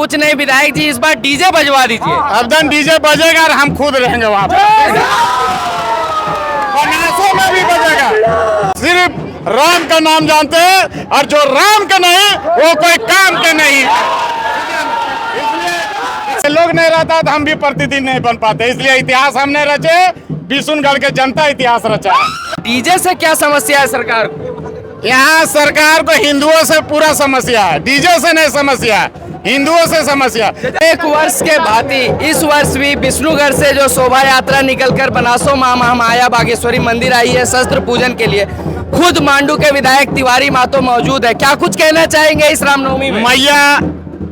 कुछ नहीं विधायक जी, इस बार डीजे बजवा दीजिए। अब दिन डीजे बजेगा और हम खुद रहेंगे वहाँ पे, बनासों में भी बजेगा। सिर्फ राम का नाम जानते हैं और जो राम का नहीं वो कोई काम के नहीं है। इसलिए लोग नहीं रहता तो हम भी प्रतिदिन नहीं बन पाते, इसलिए इतिहास हमने रचे, बिशुनगढ़ के जनता इतिहास रचा। डीजे से क्या समस्या है सरकार को? यहाँ सरकार को हिंदुओं से पूरा समस्या है, डीजे से नहीं समस्या है, हिंदुओं से समस्या। एक वर्ष के भांति इस वर्ष भी विष्णुगढ़ से जो शोभा यात्रा निकलकर बनासो मां महामाया बागेश्वरी मंदिर आई है शस्त्र पूजन के लिए, खुद मांडू के विधायक तिवारी महतो मौजूद है। क्या कुछ कहना चाहेंगे इस रामनवमी में? मैया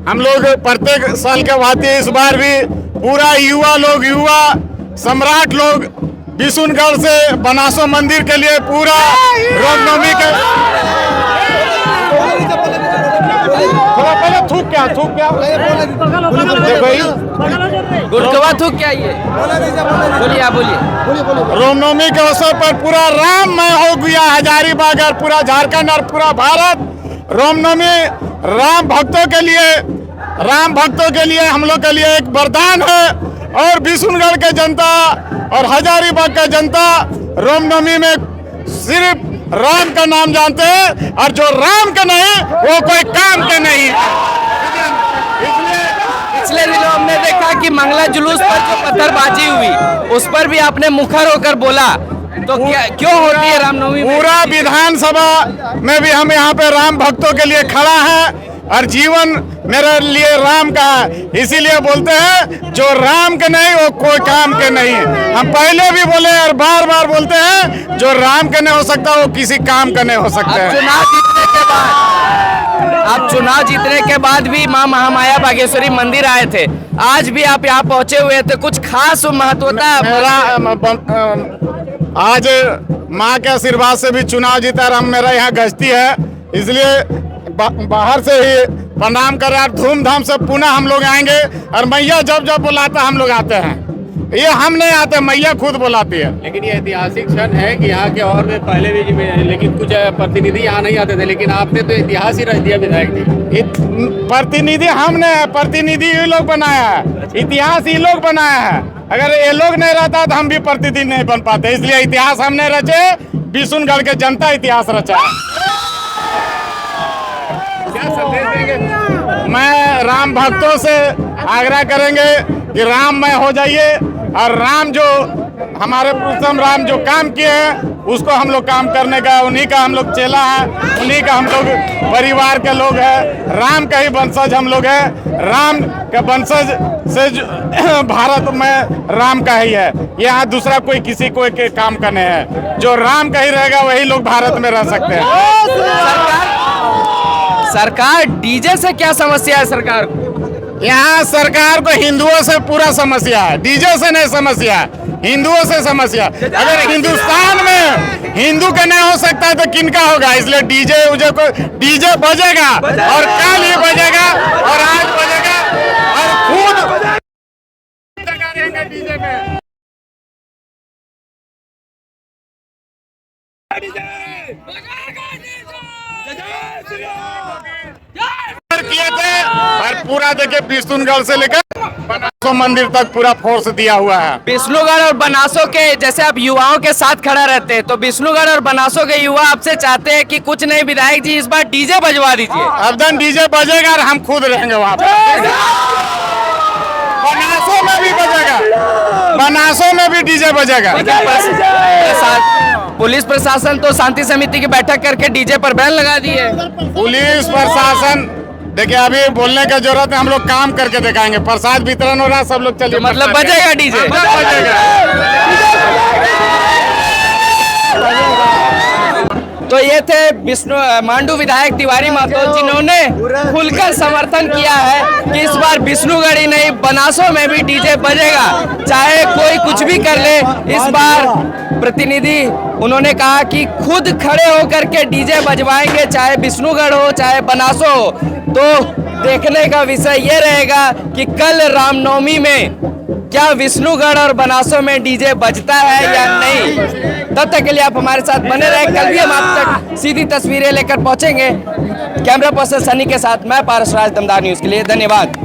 हम लोग प्रत्येक साल के भांति इस बार भी पूरा युवा सम्राट लोग बिशुनगढ़ से बनासो मंदिर के लिए पूरा रामनवमी के पहले थूक क्या गुड़कवा थूक क्या ये? बोलिए आप बोलिए। रामनवमी के अवसर पर पूरा राममय हो गया हजारीबाग और पूरा झारखंड और पूरा भारत। रामनवमी राम भक्तों के लिए हम लोग के लिए एक वरदान है, और बिशुनगढ़ के जनता और हजारीबाग का जनता रामनवमी में सिर्फ राम का नाम जानते हैं और जो राम का नहीं वो कोई काम के नहीं है। पिछले दिनों हमने देखा कि मंगला जुलूस पर जो पत्थरबाजी हुई उस पर भी आपने मुखर होकर बोला, तो क्यों होती है रामनवमी? पूरा विधानसभा में भी हम यहाँ पे राम भक्तों के लिए खड़ा है और जीवन मेरे लिए राम का है, इसीलिए बोलते हैं जो राम के नहीं वो कोई काम के नहीं है। हम पहले भी बोले और बार बार बोलते हैं जो राम के नहीं हो सकता वो किसी काम का नहीं हो सकता है। चुनाव जीतने के बाद भी मां महामाया बागेश्वरी मंदिर आए थे, आज भी आप यहाँ पहुंचे हुए थे, कुछ खास महत्वता? आज माँ के आशीर्वाद से भी चुनाव जीता और मेरा यहाँ गश्ती है, इसलिए बाहर से ही प्रणाम कर और धूमधाम से पुनः हम लोग आएंगे। और मैया जब जब बुलाता हम लोग आते हैं, ये हम नहीं आते, मैया खुद बुलाती है। लेकिन ये ऐतिहासिक क्षण है कि यहाँ के और में पहले भी लेकिन कुछ प्रतिनिधि यहाँ नहीं आते थे, लेकिन आपने तो इतिहास ही रच दिया विधायक जी। प्रतिनिधि हमने प्रतिनिधि ये लोग बनाया है, इतिहास ये लोग बनाया है। अगर ये लोग नहीं रहता तो हम भी प्रतिनिधि नहीं बन पाते, इसलिए इतिहास हमने रचे, बिशुनगढ़ के जनता इतिहास रचा। क्या संदेश देंगे? मैं राम भक्तों से आग्रह करेंगे कि राममय हो जाइए, और राम जो हमारे पुरुषोत्तम राम जो काम किए हैं उसको हम लोग काम करने का, उन्हीं का हम लोग चेला है, उन्हीं का हम लोग परिवार के लोग हैं, राम का ही वंशज हम लोग हैं। राम के वंशज से भारत में राम का ही है, यहाँ दूसरा कोई किसी को के काम का नहीं है। जो राम का ही रहेगा वही लोग भारत में रह सकते हैं। सरकार डीजे से क्या समस्या है सरकार को? यहाँ सरकार को हिंदुओं से पूरा समस्या है, डीजे से नहीं समस्या है, हिंदुओं से समस्या। अगर हिंदुस्तान में हिंदू का नहीं हो सकता तो किनका होगा? इसलिए डीजे बजेगा और कल ही बजेगा और आज बजेगा और खुद डीजे में किए थे, और पूरा देखिए बिशुनगढ़ से लेकर बनासो मंदिर तक पूरा फोर्स दिया हुआ है। विष्णुगढ़ और बनासो के जैसे आप युवाओं के साथ खड़ा रहते हैं, तो विष्णुगढ़ और बनासो के युवा आपसे चाहते हैं कि कुछ नहीं विधायक जी, इस बार डीजे बजवा दीजिए। अब दिन डीजे बजेगा और हम खुद रहेंगे वहाँ पे, बनासो में भी बजेगा, बनासो में भी डीजे बजेगा। पुलिस प्रशासन तो शांति समिति की बैठक करके डीजे पर बैन लगा दी है। पुलिस प्रशासन देखिए अभी बोलने का जरूरत है, हम लोग काम करके दिखाएंगे। प्रसाद वितरण हो रहा है, सब लोग चलिए। मतलब बजेगा डीजे? तो ये थे मांडू विधायक तिवारी महतो, जिन्होंने खुलकर समर्थन किया है कि इस बार विष्णुगढ़ ही नहीं बनासो में भी डीजे बजेगा, चाहे कोई कुछ भी कर ले। इस बार प्रतिनिधि उन्होंने कहा कि खुद खड़े होकर के डीजे बजवाएंगे, चाहे विष्णुगढ़ हो चाहे बनासो हो। तो देखने का विषय ये रहेगा कि कल रामनवमी में क्या विष्णुगढ़ और बनासों में डीजे बजता है या नहीं। तब तक के लिए आप हमारे साथ बने रहे, कल भी हम आप तक सीधी तस्वीरें लेकर पहुंचेंगे। कैमरा पर्सन सनी के साथ मैं पारसराज, दमदार न्यूज के लिए धन्यवाद।